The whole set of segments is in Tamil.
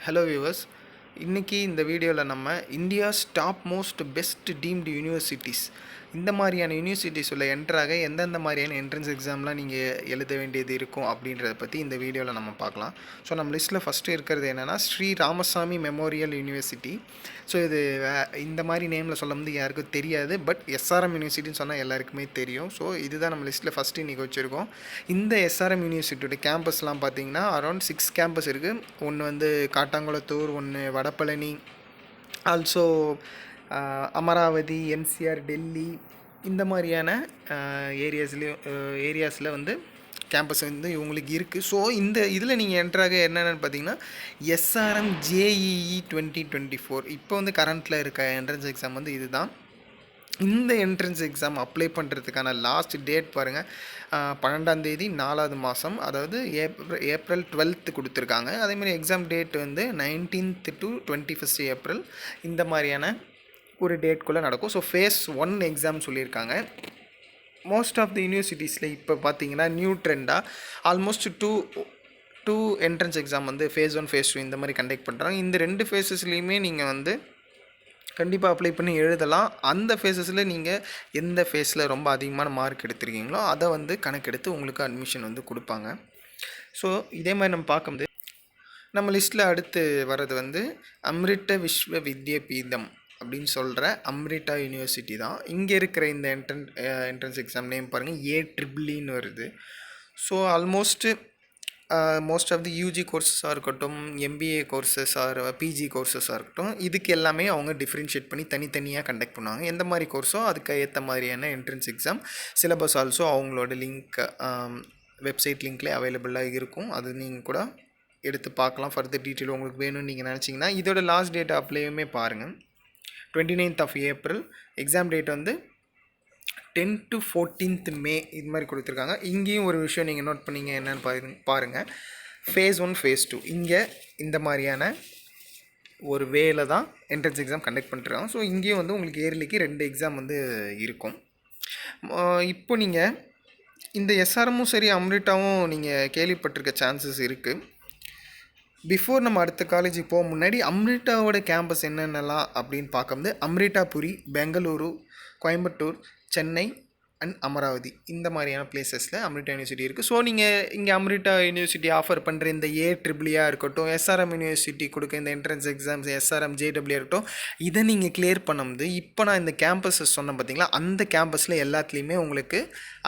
ஹலோ வியூவர்ஸ், இன்றைக்கி இந்த வீடியோவில் நம்ம India's top most best deemed universities இந்த மாதிரியான யூனிவர்சிட்டிஸ் உள்ள என்ட்ராக எந்தெந்த மாதிரியான என்ட்ரன்ஸ் எக்ஸாம்லாம் நீங்கள் எழுத வேண்டியது இருக்கும் அப்படின்றத பற்றி இந்த வீடியோவில் நம்ம பார்க்கலாம். ஸோ நம்ம லிஸ்ட்டில் ஃபஸ்ட்டு இருக்கிறது என்னென்னா Sri Ramasamy memorial university. So இது இந்த மாதிரி நேமில் சொல்ல வந்து யாருக்கும் தெரியாது, பட் எஸ்ஆர்எம் யூனிவர்சிட்டின்னு சொன்னால் எல்லாருக்குமே தெரியும். ஸோ இதுதான் நம்ம லிஸ்ட்டில் ஃபஸ்ட்டு இன்றைக்கி வச்சுருக்கோம். இந்த எஸ்ஆர்எம் யூனிவர்சிட்டியோட கேம்பஸ்லாம் பார்த்திங்கன்னா அரௌண்ட் 6 கேம்பஸ் இருக்குது. ஒன்று வந்து காட்டாங்குளத்தூர், ஒன்று வடபழனி, ஆல்சோ அமராவதி, என்சிஆர், டெல்லி இந்த மாதிரியான ஏரியாஸில் வந்து கேம்பஸ் வந்து இவங்களுக்கு இருக்குது. ஸோ இந்த இதில் நீங்கள் என்ட்ராக என்னென்னு பார்த்தீங்கன்னா எஸ்ஆர்எம் ஜேஇஇ 2024 இப்போ வந்து கரண்ட்டில் இருக்க என்ட்ரன்ஸ் எக்ஸாம் வந்து இதுதான். இந்த என்ட்ரன்ஸ் எக்ஸாம் அப்ளை பண்ணுறதுக்கான லாஸ்ட் டேட் பாருங்கள், 12ஆம் தேதி 4வது மாதம், அதாவது ஏப்ரல் 12th கொடுத்துருக்காங்க. அதேமாதிரி எக்ஸாம் டேட் வந்து 19th to 21st ஏப்ரல் இந்த மாதிரியான ஒரு டேட்குள்ளே நடக்கும். ஸோ ஃபேஸ் 1 எக்ஸாம் சொல்லியிருக்காங்க. மோஸ்ட் ஆஃப் தி யூனிவர்சிட்டிஸில் இப்போ பார்த்தீங்கன்னா நியூ ட்ரெண்டாக ஆல்மோஸ்ட் டூ என்ட்ரன்ஸ் எக்ஸாம் வந்து ஃபேஸ் 1 ஃபேஸ் 2 இந்த மாதிரி கண்டக்ட் பண்ணுறாங்க. இந்த 2 ஃபேஸஸ்லேயுமே நீங்கள் வந்து கண்டிப்பாக அப்ளை பண்ணி எழுதலாம். அந்த ஃபேஸஸில் நீங்கள் எந்த ஃபேஸில் ரொம்ப அதிகமான மார்க் எடுத்திருக்கீங்களோ அதை வந்து கணக்கெடுத்து உங்களுக்கு அட்மிஷன் வந்து கொடுப்பாங்க. ஸோ இதே மாதிரி நம்ம பார்க்கும்போது நம்ம லிஸ்ட்டில் அடுத்து வர்றது வந்து அம்ரிட்ட விஸ்வ வித்யாபீதம் அப்படின்னு சொல்கிற அம்ரிட்டா யூனிவர்சிட்டி தான். இங்கே இருக்கிற இந்த என்ட்ரன்ஸ் எக்ஸாம் நேம் பாருங்கள், ஏஇஇஇன்னு வருது. So most of the UG கோர்ஸஸாக இருக்கட்டும், எம்பிஏ கோர்சஸ் ஆர் பிஜி கோர்சஸாக இருக்கட்டும், இதுக்கு எல்லாமே அவங்க டிஃப்ரென்ஷியேட் பண்ணி தனித்தனியாக கண்டக்ட் பண்ணுவாங்க. எந்த மாதிரி கோர்ஸோ அதுக்கு ஏற்ற மாதிரியான என்ட்ரன்ஸ் எக்ஸாம். சிலபஸ் ஆல்சோ அவங்களோட லிங்க் வெப்சைட் லிங்க்லேயே அவைலபிளாக இருக்கும். அது நீங்கள் கூட எடுத்து பார்க்கலாம். ஃபர்தர் டீட்டெயில் உங்களுக்கு வேணும்னு நீங்கள் நினச்சிங்கன்னா இதோட லாஸ்ட் டேட் அப்ளையுமே பாருங்கள், 29th ஏப்ரல். எக்ஸாம் டேட் வந்து 10 to 14th மே இது மாதிரி கொடுத்துருக்காங்க. இங்கேயும் ஒரு விஷயம் நீங்கள் நோட் பண்ணிங்க என்னென்னு பாருங்கள், ஃபேஸ் 1 ஃபேஸ் 2 இங்கே இந்த மாதிரியான ஒரு வேல தான் என்ட்ரன்ஸ் எக்ஸாம் கண்டக்ட் பண்ணிட்டுருக்காங்க. ஸோ இங்கேயும் வந்து உங்களுக்கு இயர்லிக்கு 2 எக்ஸாம் வந்து இருக்கும். இப்போ நீங்கள் இந்த எஸ்ஆர்எம்மும் சரி அம்ரிட்டாவும் நீங்கள் கேள்விப்பட்டிருக்க சான்சஸ் இருக்குது. பிஃபோர் நம்ம அடுத்த காலேஜுக்கு போக முன்னாடி அம்ரிட்டாவோட கேம்பஸ் என்னென்னலாம் அப்படின்னு பார்க்கும்போது அம்ரிட்டாபுரி, பெங்களூரு, கோயம்புத்தூர், சென்னை அண்ட் அமராவதி இந்த மாதிரியான பிளேசஸில் அம்ரிட்டா யூனிவர்சிட்டி இருக்குது. ஸோ நீங்கள் இங்கே அம்ரிட்டா யூனிவர்சிட்டி ஆஃபர் பண்ணுற இந்த ஏஇஇஇயாக இருக்கட்டும், எஸ்ஆர்எம் யூனிவர்சிட்டி கொடுக்க இந்த என்ட்ரன்ஸ் எக்ஸாம்ஸ் எஸ்ஆர்எம் ஜேடபிள்யூ இருக்கட்டும், இதை நீங்கள் கிளியர் பண்ணும்போது இப்போ நான் இந்த கேம்பஸஸ் சொன்னேன் பார்த்தீங்களா, அந்த கேம்பஸில் எல்லாத்துலேயுமே உங்களுக்கு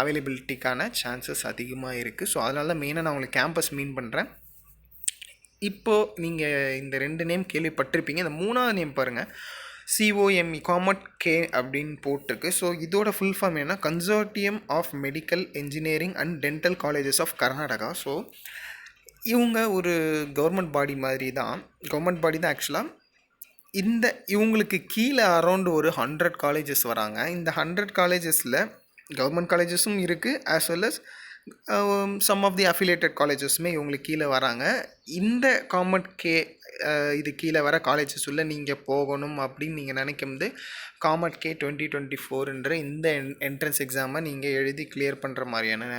அவைலபிலிட்டிக்கான சான்சஸ் அதிகமாக இருக்குது. ஸோ அதனால மெயினாக நான் உங்களுக்கு கேம்பஸ் மீன் பண்ணுறேன். இப்போது நீங்கள் இந்த 2 நேம் கேள்விப்பட்டிருப்பீங்க. இந்த 3வது நேம் பாருங்கள், COME காமட் கே அப்படின்னு போட்டிருக்கு. ஸோ இதோட ஃபுல் ஃபார்ம் என்ன, consortium of medical engineering and dental colleges of Karnataka. So இவங்க ஒரு கவர்மெண்ட் பாடி மாதிரி தான், கவர்மெண்ட் பாடி தான் ஆக்சுவலாக. இவங்களுக்கு கீழே அரௌண்ட் ஒரு 100 காலேஜஸ் வராங்க. இந்த 100 காலேஜஸில் கவர்மெண்ட் காலேஜஸும் இருக்குது, as well as some of the affiliated காலேஜஸுமே இவங்களுக்கு கீழே வராங்க. இந்த காமட் கே இது கீழே வர காலேஜஸ் உள்ள நீங்கள் போகணும் அப்படின்னு நீங்கள் நினைக்கும்போது காமட் கே 2024 இந்த என்ட்ரன்ஸ் எக்ஸாமை நீங்கள் எழுதி கிளியர் பண்ணுற மாதிரியான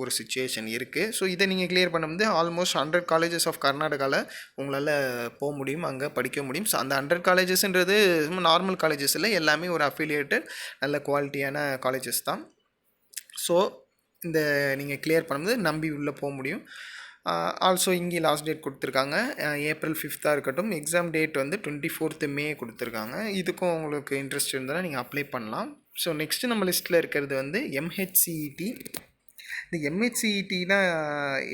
ஒரு சுச்சுவேஷன் இருக்குது. ஸோ இதை நீங்கள் கிளியர் பண்ணும்போது ஆல்மோஸ்ட் 100 காலேஜஸ் ஆஃப் கர்நாடகாவில் உங்களால் போக முடியும், அங்கே படிக்க முடியும். ஸோ அந்த 100 காலேஜஸ்ன்றது நார்மல் காலேஜஸ் இல்லை, எல்லாமே ஒரு அஃபிலியேட்டட் நல்ல குவாலிட்டியான காலேஜஸ் தான். ஸோ இந்த நீங்கள் கிளியர் பண்ணும்போது நம்பி உள்ளே போக முடியும். ஆல்சோ இங்கே லாஸ்ட் டேட் கொடுத்துருக்காங்க, ஏப்ரல் 5th இருக்கட்டும். எக்ஸாம் டேட் வந்து 24th மே கொடுத்துருக்காங்க. இதுக்கும் உங்களுக்கு இன்ட்ரெஸ்ட் இருந்தால் நீங்கள் அப்ளை பண்ணலாம். ஸோ நெக்ஸ்ட்டு நம்ம லிஸ்ட்டில் இருக்கிறது வந்து MHCET. இந்த MHCETனா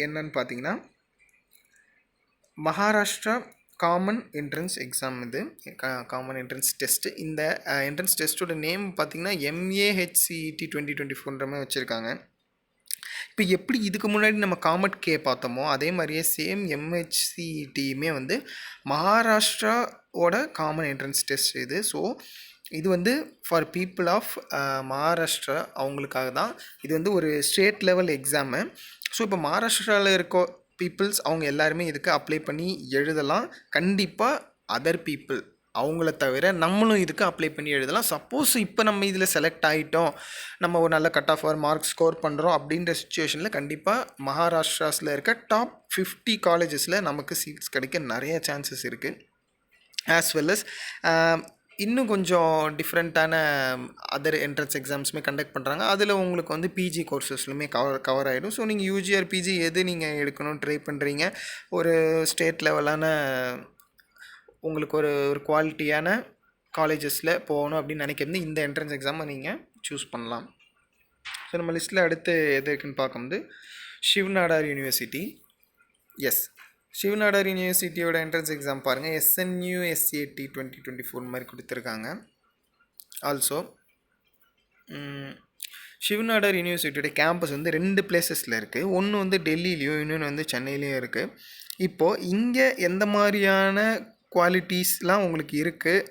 என்னன்னு பார்த்தீங்கன்னா மகாராஷ்டிரா காமன் என்ட்ரன்ஸ் எக்ஸாம். இது காமன் என்ட்ரன்ஸ் டெஸ்ட்டு. இந்த என்ட்ரன்ஸ் டெஸ்ட்டோட நேம் பார்த்திங்கன்னா MAHCET 2024 மாதிரி வச்சுருக்காங்க. இப்போ எப்படி இதுக்கு முன்னாடி நம்ம காமட் கே பார்த்தோமோ அதே மாதிரியே சேம் MHCETயுமே வந்து மகாராஷ்டிராவோட காமன் என்ட்ரன்ஸ் டெஸ்ட் இது. ஸோ இது வந்து ஃபார் பீப்புள் ஆஃப் மகாராஷ்டிரா அவங்களுக்காக தான். இது வந்து ஒரு ஸ்டேட் லெவல் எக்ஸாமு. ஸோ இப்போ மகாராஷ்டிராவில் இருக்க பீப்புள்ஸ் அவங்க எல்லாருமே இதுக்கு அப்ளை பண்ணி எழுதலாம். கண்டிப்பாக அதர் பீப்புள் அவங்கள தவிர நம்மளும் இதுக்கு அப்ளை பண்ணி எழுதலாம். சப்போஸ் இப்போ நம்ம இதில் செலக்ட் ஆகிட்டோம், நம்ம ஒரு நல்ல கட் ஆஃப் மார்க் ஸ்கோர் பண்ணுறோம் அப்படின்ற சுச்சுவேஷனில் கண்டிப்பாக மகாராஷ்டிராஸில் இருக்க டாப் 50 காலேஜஸில் நமக்கு சீட்ஸ் கிடைக்க நிறைய சான்சஸ் இருக்குது. ஆஸ் வெல் அஸ் இன்னும் கொஞ்சம் டிஃப்ரெண்ட்டான அதர் என்ட்ரன்ஸ் எக்ஸாம்ஸுமே கண்டக்ட் பண்ணுறாங்க. அதில் உங்களுக்கு வந்து பிஜி கோர்சஸ்லுமே கவர் ஆகிடும். ஸோ நீங்கள் யூஜி ஆர் பிஜி எது நீங்கள் எடுக்கணும்னு ட்ரை பண்ணுறீங்க, ஒரு ஸ்டேட் லெவலான உங்களுக்கு ஒரு குவாலிட்டியான காலேஜஸில் போகணும் அப்படின்னு நினைக்கிறது இந்த என்ட்ரன்ஸ் எக்ஸாமை நீங்கள் சூஸ் பண்ணலாம். ஸோ நம்ம லிஸ்ட்டில் அடுத்து எது இருக்குன்னு பார்க்கும்போது சிவ்நாடார் யூனிவர்சிட்டி. எஸ், சிவ்நாடார் யூனிவர்சிட்டியோட என்ட்ரன்ஸ் எக்ஸாம் பாருங்கள். SNUSAT 2024 மாதிரி கொடுத்துருக்காங்க. ஆல்சோ சிவ்நாடார் யூனிவர்சிட்டியோட கேம்பஸ் வந்து 2 பிளேசஸில் இருக்குது. ஒன்று வந்து டெல்லியிலையும், இன்னொன்று வந்து சென்னையிலையும் இருக்குது. இப்போது இங்கே எந்த மாதிரியான குவாலிட்டிஸ்லாம் உங்களுக்கு இருக்குது,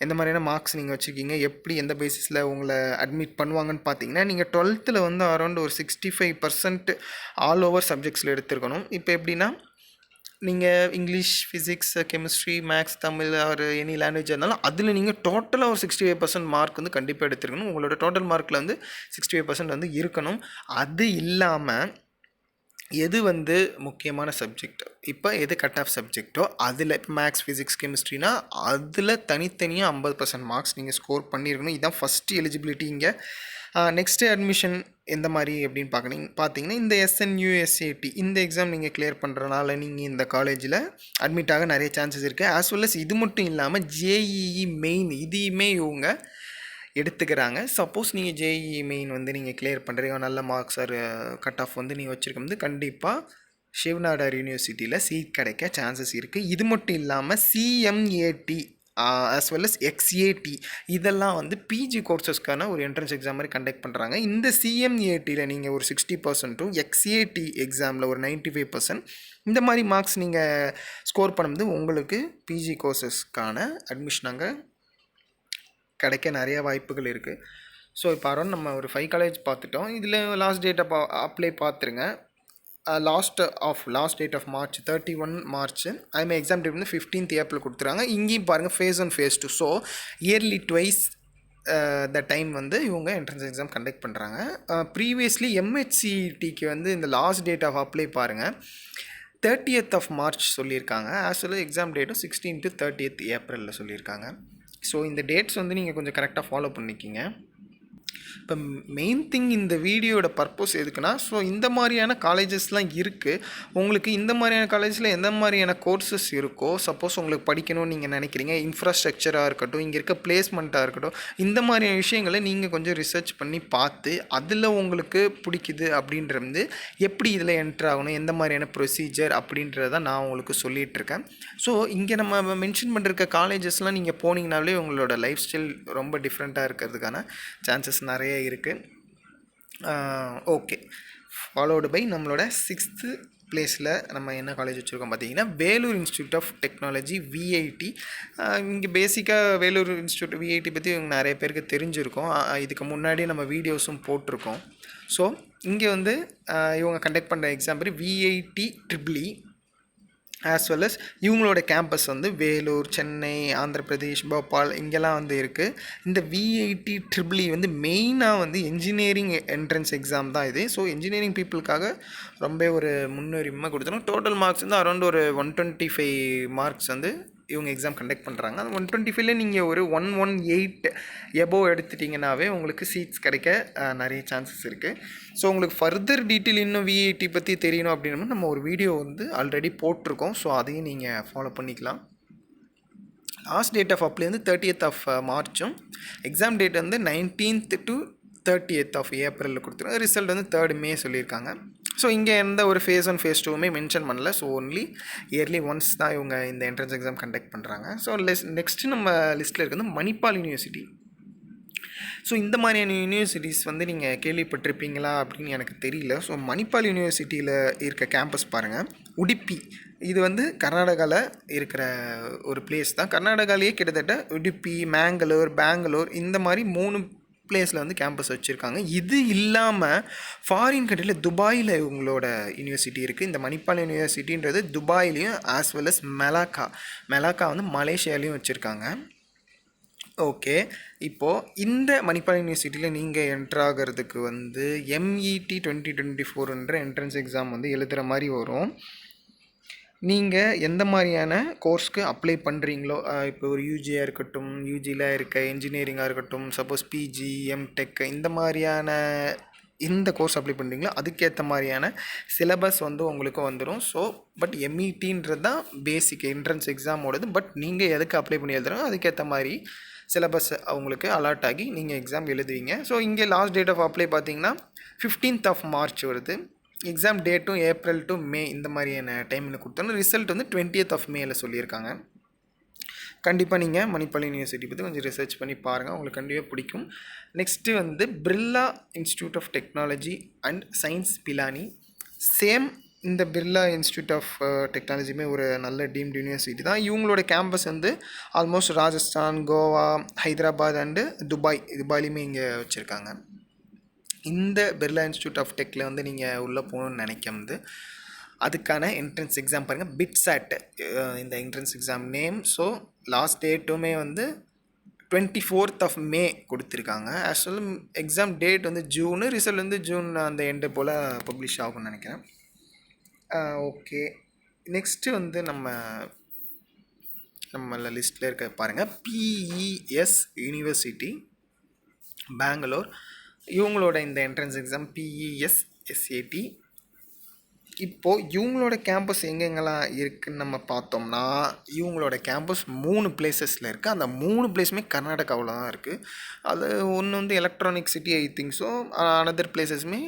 எந்த மாதிரியான மார்க்ஸ் நீங்கள் வச்சுருக்கீங்க, எப்படி எந்த பேசிஸில் உங்களை அட்மிட் பண்ணுவாங்கன்னு பார்த்தீங்கன்னா, நீங்கள் 12th வந்து அரௌண்ட் ஒரு 65% ஆல் ஓவர் சப்ஜெக்ட்ஸில் எடுத்துருக்கணும். இப்போ எப்படின்னா, நீங்கள் English, physics, chemistry, maths, Tamil ஒரு எனி லாங்குவேஜ் இருந்தாலும் அதில் நீங்கள் டோட்டலாக ஒரு 65% மார்க் வந்து கண்டிப்பாக எடுத்துருக்கணும். உங்களோட டோட்டல் மார்க்கில் வந்து 65% வந்து இருக்கணும். அது இல்லாமல் எது வந்து முக்கியமான சப்ஜெக்ட், இப்போ எது கட் ஆஃப் சப்ஜெக்டோ அதில் இப்போ மேக்ஸ், ஃபிசிக்ஸ், கெமிஸ்ட்ரினா அதில் தனித்தனியாக 50% மார்க்ஸ் நீங்கள் ஸ்கோர் பண்ணியிருக்கணும். இதுதான் ஃபஸ்ட்டு எலிஜிபிலிட்டி இங்கே. நெக்ஸ்ட்டு அட்மிஷன் எந்த மாதிரி அப்படின்னு பார்த்தீங்கன்னா இந்த SNUSAT இந்த எக்ஸாம் நீங்கள் கிளியர் பண்ணுறதுனால நீங்கள் இந்த காலேஜில் அட்மிட் ஆக நிறைய சான்சஸ் இருக்குது. ஆஸ் வெல் அஸ் இது மட்டும் இல்லாமல் JEE மெயின் இதையுமே இவங்க எடுத்துக்கிறாங்க. சப்போஸ் நீங்கள் JEE மெயின் வந்து நீங்கள் கிளியர் பண்ணுறீங்க, நல்ல மார்க்ஸ் ஆர் கட் ஆஃப் வந்து நீங்கள் வச்சுருக்கும் கண்டிப்பாக சிவ்நாடார் யூனிவர்சிட்டியில் சீட் கிடைக்க சான்சஸ் இருக்குது. இது மட்டும் இல்லாமல் CMAT as well as XAT இதெல்லாம் வந்து பிஜி கோர்சஸ்க்கான ஒரு என்ட்ரன்ஸ் எக்ஸாம் மாதிரி கண்டக்ட் பண்ணுறாங்க. இந்த CMATயில் நீங்கள் ஒரு 60%, XAT எக்ஸாமில் ஒரு 95% இந்த மாதிரி மார்க்ஸ் நீங்கள் ஸ்கோர் பண்ணும்போது உங்களுக்கு பிஜி கோர்சஸ்க்கான அட்மிஷன் அங்கே கிடைக்க நிறைய வாய்ப்புகள் இருக்குது. ஸோ இப்போ அரௌண்ட் நம்ம ஒரு 5 காலேஜ் பார்த்துட்டோம். இதில் லாஸ்ட் டேட்டை அப்ளை பார்த்துருங்க. Last date of March 31 March. அதுமாதிரி எக்ஸாம் டேட் வந்து 15th April கொடுத்துறாங்க. இங்கேயும் பாருங்கள் phase 1 phase 2. So yearly twice the time வந்து இவங்க என்ட்ரன்ஸ் எக்ஸாம் கண்டக்ட் பண்ணுறாங்க. ப்ரீவியஸ்லி MHCETக்கு வந்து இந்த லாஸ்ட் டேட் ஆஃப் அப்ளை பாருங்கள் 30th March சொல்லியிருக்காங்க. ஆஸ் வெல் எக்ஸாம் டேட்டும் 16 to 30th April சொல்லியிருக்காங்க. ஸோ இந்த டேட்ஸ் வந்து நீங்கள் கொஞ்சம் கரெக்டாக ஃபாலோ பண்ணிக்கிங்க. இப்போ மெயின் திங் இந்த வீடியோட பர்பஸ் எதுக்குன்னா, ஸோ இந்த மாதிரியான காலேஜஸ்லாம் இருக்குது. உங்களுக்கு இந்த மாதிரியான காலேஜில் எந்த மாதிரியான கோர்சஸ் இருக்கோ, சப்போஸ் உங்களுக்கு படிக்கணும்னு நீங்கள் நினைக்கிறீங்க, இன்ஃப்ராஸ்ட்ரக்சராக இருக்கட்டும், இங்கே இருக்க பிளேஸ்மெண்ட்டாக இருக்கட்டும், இந்த மாதிரியான விஷயங்களை நீங்கள் கொஞ்சம் ரிசர்ச் பண்ணி பார்த்து அதில் உங்களுக்கு பிடிக்குது அப்படின்றது எப்படி இதில் என்ட்ரு ஆகணும், எந்த மாதிரியான ப்ரொசீஜர் அப்படின்றத நான் உங்களுக்கு சொல்லிகிட்ருக்கேன். ஸோ இங்கே நம்ம மென்ஷன் பண்ணிருக்க காலேஜஸ்லாம் நீங்கள் போனீங்கனாலே உங்களோட லைஃப் ஸ்டைல் ரொம்ப டிஃப்ரெண்ட்டாக இருக்கிறதுக்கான சான்சஸ் நிறைய இருக்குது. ஓகே, ஃபாலோடு பை நம்மளோட 6th பிளேஸில் நம்ம என்ன காலேஜ் வச்சுருக்கோம் பார்த்தீங்கன்னா Vellore institute of technology VIT. இங்கே பேசிக்காக வேலூர் இன்ஸ்டியூட் VIT பற்றி நிறைய பேருக்கு தெரிஞ்சிருக்கும். இதுக்கு முன்னாடி நம்ம வீடியோஸும் போட்டிருக்கோம். ஸோ இங்கே வந்து இவங்க கண்டக்ட் பண்ணுற எக்ஸாம் பேர் VIT EEE. As well as இவங்களோட கேம்பஸ் வந்து வேலூர், சென்னை, ஆந்திர பிரதேஷ், போபால் இங்கெல்லாம் வந்து இருக்குது. இந்த VIT EEE வந்து மெயினாக வந்து என்ஜினியரிங் என்ட்ரன்ஸ் எக்ஸாம் தான் இது. ஸோ என்ஜினியரிங் பீப்புளுக்காக ரொம்ப ஒரு முன்னுரிமை கொடுத்துரும். டோட்டல் மார்க்ஸ் வந்து அரௌண்ட் ஒரு 125 மார்க்ஸ் வந்து இவங்க எக்ஸாம் கண்டக்ட் பண்ணுறாங்க. அந்த 125ல நீங்கள் ஒரு 118 எபோவ் எடுத்துட்டிங்கனாவே உங்களுக்கு சீட்ஸ் கிடைக்க நிறைய சான்சஸ் இருக்குது. ஸோ உங்களுக்கு ஃபர்தர் டீட்டெயில் இன்னும் VIT பற்றி தெரியணும் அப்படின்னா நம்ம ஒரு வீடியோ வந்து ஆல்ரெடி போட்டிருக்கோம். ஸோ அதையும் நீங்கள் ஃபாலோ பண்ணிக்கலாம். லாஸ்ட் டேட் ஆஃப் அப்ளை வந்து 30th March. எக்ஸாம் டேட் வந்து 19th to 30th April கொடுத்துருங்க. ரிசல்ட் வந்து 3rd May சொல்லியிருக்காங்க. ஸோ இங்கே எந்த ஒரு phase 1 phase 2மே மென்ஷன் பண்ணல. ஸோ ஒன்லி இயர்லி ஒன்ஸ் தான் இவங்க இந்த என்ட்ரன்ஸ் எக்ஸாம் கண்டக்ட் பண்ணுறாங்க. ஸோ நெக்ஸ்ட்டு நம்ம லிஸ்ட்டில் இருக்கிறது மணிப்பால் யூனிவர்சிட்டி. ஸோ இந்த மாதிரியான யூனிவர்சிட்டிஸ் வந்து நீங்கள் கேள்விப்பட்டிருப்பீங்களா அப்படின்னு எனக்கு தெரியல. ஸோ மணிப்பால் யூனிவர்சிட்டியில் இருக்க கேம்பஸ் பாருங்கள், உடுப்பி. இது வந்து கர்நாடகாவில் இருக்கிற ஒரு பிளேஸ் தான். கர்நாடகாலேயே கிட்டத்தட்ட உடுப்பி, மேங்களூர், பெங்களூர் இந்த மாதிரி 3 பிளேஸில் வந்து கேம்பஸ் வச்சுருக்காங்க. இது இல்லாமல் ஃபாரின் கண்ட்ரியில் துபாயில் இவங்களோட யூனிவர்சிட்டி இருக்குது. இந்த மணிப்பால் யூனிவர்சிட்டின்றது துபாயிலையும் ஆஸ் வெல் அஸ் மெலாக்கா வந்து மலேசியாலையும் வச்சுருக்காங்க. ஓகே. இப்போது இந்த மணிப்பால் யூனிவர்சிட்டியில் நீங்கள் என்ட்ரு ஆகிறதுக்கு வந்து MET 2024ன்ற என்ட்ரன்ஸ் எக்ஸாம் வந்து எழுதுகிற மாதிரி வரும். நீங்கள் எந்த மாதிரியான கோர்ஸ்க்கு அப்ளை பண்ணுறீங்களோ, இப்போ ஒரு யூஜியாக இருக்கட்டும், யூஜியில் இருக்க என்ஜினியரிங்காக இருக்கட்டும், சப்போஸ் பிஜி, எம்டெக் இந்த மாதிரியான இந்த கோர்ஸ் அப்ளை பண்ணுறீங்களோ அதுக்கேற்ற மாதிரியான சிலபஸ் வந்து உங்களுக்கு வந்துடும். ஸோ பட் METன்றது தான் பேசிக் என்ட்ரன்ஸ் எக்ஸாமோடது. பட் நீங்கள் எதுக்கு அப்ளை பண்ணி எழுதுறோம் அதுக்கேற்ற மாதிரி சிலபஸ் அவங்களுக்கு அலாட் ஆகி நீங்கள் எக்ஸாம் எழுதுவீங்க. ஸோ இங்கே லாஸ்ட் டேட் ஆஃப் அப்ளை பார்த்தீங்கன்னா 15th March வருது. எக்ஸாம் டேட்டும் April to May இந்த மாதிரியான டைமில் கொடுத்தோன்னா ரிசல்ட் வந்து 20th Mayல சொல்லியிருக்காங்க. கண்டிப்பாக நீங்கள் மணிப்பால் யூனிவர்சிட்டி பற்றி கொஞ்சம் ரிசர்ச் பண்ணி பாருங்கள், உங்களுக்கு கண்டிப்பாக பிடிக்கும். நெக்ஸ்ட்டு வந்து Birla institute of technology and science Pilani. Same இந்த பிர்லா இன்ஸ்டியூட் ஆஃப் டெக்னாலஜியுமே ஒரு நல்ல டீம்டு யூனிவர்சிட்டி தான். இவங்களோட கேம்பஸ் வந்து ஆல்மோஸ்ட் ராஜஸ்தான், கோவா, ஹைதராபாத் அண்டு துபாயிலையுமே இங்கே வச்சுருக்காங்க. இந்த பிர்லா இன்ஸ்டியூட் ஆஃப் டெக்கில் வந்து நீங்கள் உள்ளே போகணுன்னு நினைக்கிறது அதுக்கான என்ட்ரன்ஸ் எக்ஸாம் பாருங்கள், பிட்சாட் இந்த entrance exam name. So last டேட்டுமே வந்து 24th May கொடுத்துருக்காங்க. ஆக்சுவல் எக்ஸாம் டேட் வந்து ஜூனு, ரிசல்ட் வந்து ஜூன் அந்த எண்டு போல் பப்ளிஷ் ஆகும்னு நினைக்கிறேன். ஓகே. நெக்ஸ்ட்டு வந்து நம்மள லிஸ்ட்டில் இருக்க பாருங்கள், PES யூனிவர்சிட்டி பெங்களூர். இவங்களோட இந்த என்ட்ரன்ஸ் எக்ஸாம் PES SAT. இப்போது இவங்களோட கேம்பஸ் எங்கெங்கெல்லாம் இருக்குதுன்னு நம்ம பார்த்தோம்னா, இவங்களோட கேம்பஸ் 3 பிளேசஸில் இருக்குது. அந்த 3 பிளேஸுமே கர்நாடகாவில் தான் இருக்குது. அது ஒன்று வந்து electronic city I think. So another பிளேசஸுமே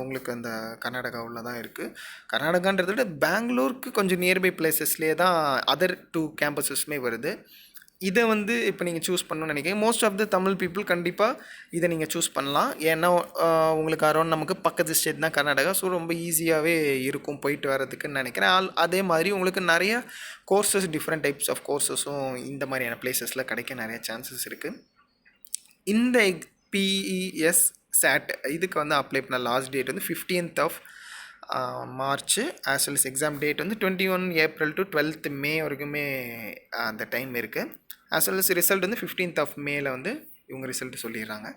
உங்களுக்கு அந்த கர்நாடகாவில் தான் இருக்குது. கர்நாடகான்றதை விட பெங்களூருக்கு கொஞ்சம் நியர்பை பிளேசஸ்லேயே தான் அதர் 2 கேம்பஸஸுமே வருது. இதை வந்து இப்போ நீங்கள் சூஸ் பண்ணணும்னு நினைக்கிறீங்க. Most of the Tamil people கண்டிப்பாக இதை நீங்கள் சூஸ் பண்ணலாம். ஏன்னா உங்களுக்கு அரௌண்ட் நமக்கு பக்கத்து ஸ்டேட் தான் கர்நாடகா. ஸோ ரொம்ப ஈஸியாகவே இருக்கும் போயிட்டு வரதுக்குன்னு நினைக்கிறேன். அதே மாதிரி உங்களுக்கு நிறைய கோர்சஸ், டிஃப்ரெண்ட் டைப்ஸ் ஆஃப் கோர்சஸும் இந்த மாதிரியான பிளேசஸில் கிடைக்க நிறைய சான்சஸ் இருக்குது. இந்த PES SAT இதுக்கு வந்து அப்ளை பண்ண லாஸ்ட் டேட் வந்து 15th March. As well exam date வந்து 21 April to 12th May வரைக்குமே அந்த டைம் இருக்குது. ஆஸ் வெல் ரிசல்ட் வந்து 15th Mayல வந்து இவங்க ரிசல்ட் சொல்லிடுறாங்க.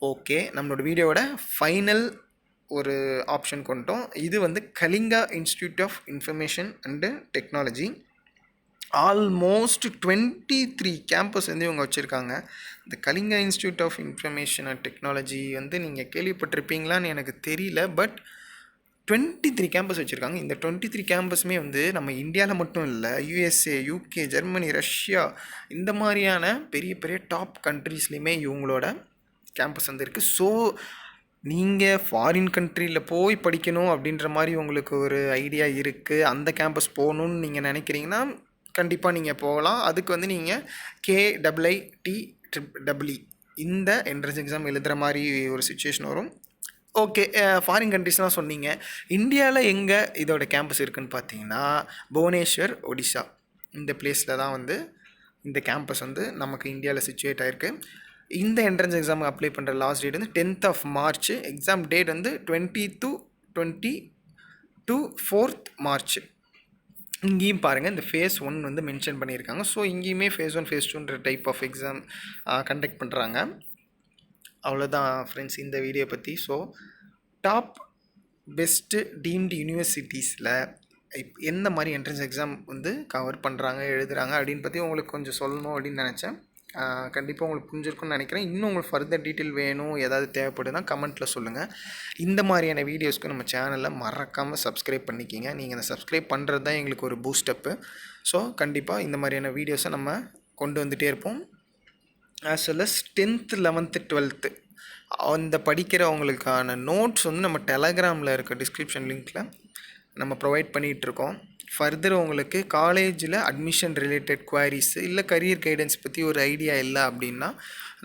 ஓகே, நம்மளோட வீடியோவோட ஃபைனல் ஒரு ஆப்ஷன் கொண்டோம். இது வந்து Kalinga institute of information and technology. Almost 23 campus வந்து இவங்க வச்சுருக்காங்க. இந்த Kalinga institute of information and technology வந்து நீங்கள் கேள்விப்பட்டிருப்பீங்களான்னு எனக்கு தெரியல. பட் 23 கேம்பஸ் வச்சுருக்காங்க. இந்த 23 கேம்பஸுமே வந்து நம்ம இந்தியாவில் மட்டும் இல்லை, USA, UK, ஜெர்மனி, ரஷ்யா இந்த மாதிரியான பெரிய பெரிய டாப் கண்ட்ரீஸ்லேயுமே இவங்களோட கேம்பஸ் வந்து இருக்குது. ஸோ நீங்கள் ஃபாரின் கண்ட்ரியில் போய் படிக்கணும் அப்படின்ற மாதிரி உங்களுக்கு ஒரு ஐடியா இருக்குது, அந்த கேம்பஸ் போகணுன்னு நீங்கள் நினைக்கிறீங்கன்னா கண்டிப்பாக நீங்கள் போகலாம். அதுக்கு வந்து நீங்கள் KIIT இந்த என்ட்ரன்ஸ் எக்ஸாம் எழுதுகிற மாதிரி ஒரு சுச்சுவேஷன் வரும். ஓகே, ஃபாரின் கண்ட்ரிஸ்லாம் சொன்னீங்க. இந்தியாவில் எங்கே இதோட கேம்பஸ் இருக்குதுன்னு பார்த்தீங்கன்னா புவனேஸ்வர், ஒடிஷா இந்த பிளேஸில் தான் வந்து இந்த கேம்பஸ் வந்து நமக்கு இந்தியாவில் சிச்சுவேட் ஆகிருக்கு. இந்த என்ட்ரன்ஸ் எக்ஸாமுக்கு அப்ளை பண்ணுற லாஸ்ட் டேட் வந்து 10th March. எக்ஸாம் டேட் வந்து 20 to 4th March. இங்கேயும் பாருங்கள், இந்த phase 1 வந்து மென்ஷன் பண்ணியிருக்காங்க. ஸோ இங்கேயுமே phase 1 phase 2ன்ற டைப் ஆஃப் எக்ஸாம் கண்டக்ட் பண்ணுறாங்க. அவ்வளோதான் ஃப்ரெண்ட்ஸ் இந்த வீடியோ பற்றி. ஸோ டாப் பெஸ்ட்டு டீம்டு யூனிவர்சிட்டிஸில் எந்த மாதிரி என்ட்ரன்ஸ் எக்ஸாம் வந்து கவர் பண்ணுறாங்க, எழுதுகிறாங்க அப்படின்னு பற்றி உங்களுக்கு கொஞ்சம் சொல்லணும் அப்படின்னு நினச்சேன். கண்டிப்பாக உங்களுக்கு புரிஞ்சிருக்குன்னு நினைக்கிறேன். இன்னும் உங்களுக்கு ஃபர்தர் டீட்டெயில் வேணும், ஏதாவது தேவைப்படுதுன்னா கமெண்ட்டில் சொல்லுங்கள். இந்த மாதிரியான வீடியோஸ்க்கு நம்ம சேனலில் மறக்காமல் சப்ஸ்கிரைப் பண்ணிக்கிங்க. நீங்கள் அந்த சப்ஸ்கிரைப் பண்ணுறது தான் எங்களுக்கு ஒரு பூஸ்டப்பு. ஸோ கண்டிப்பாக இந்த மாதிரியான வீடியோஸை நம்ம கொண்டு வந்துகிட்டே இருப்போம். As well as 10th 11th 12th அந்த படிக்கிறவங்களுக்கான நோட்ஸ் வந்து நம்ம டெலகிராமில் இருக்க டிஸ்கிரிப்ஷன் லிங்க்கில் நம்ம ப்ரொவைட் பண்ணிகிட்ருக்கோம். ஃபர்தர் உங்களுக்கு காலேஜில் அட்மிஷன் ரிலேட்டட் குவாரிஸ் இல்லை கரியர் கைடன்ஸ் பற்றி ஒரு ஐடியா இல்லை அப்படின்னா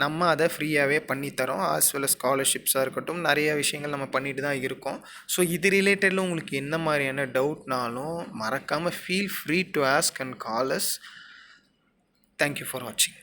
நம்ம அதை ஃப்ரீயாகவே பண்ணித்தரோம். ஆஸ் வெல் அஸ் ஸ்காலர்ஷிப்ஸாக இருக்கட்டும், நிறைய விஷயங்கள் நம்ம பண்ணிட்டு தான் இருக்கோம். ஸோ இது ரிலேட்டடில் உங்களுக்கு என்ன மாதிரியான டவுட்னாலும் மறக்காமல் feel free to ask and call us. Thank you for வாட்சிங்.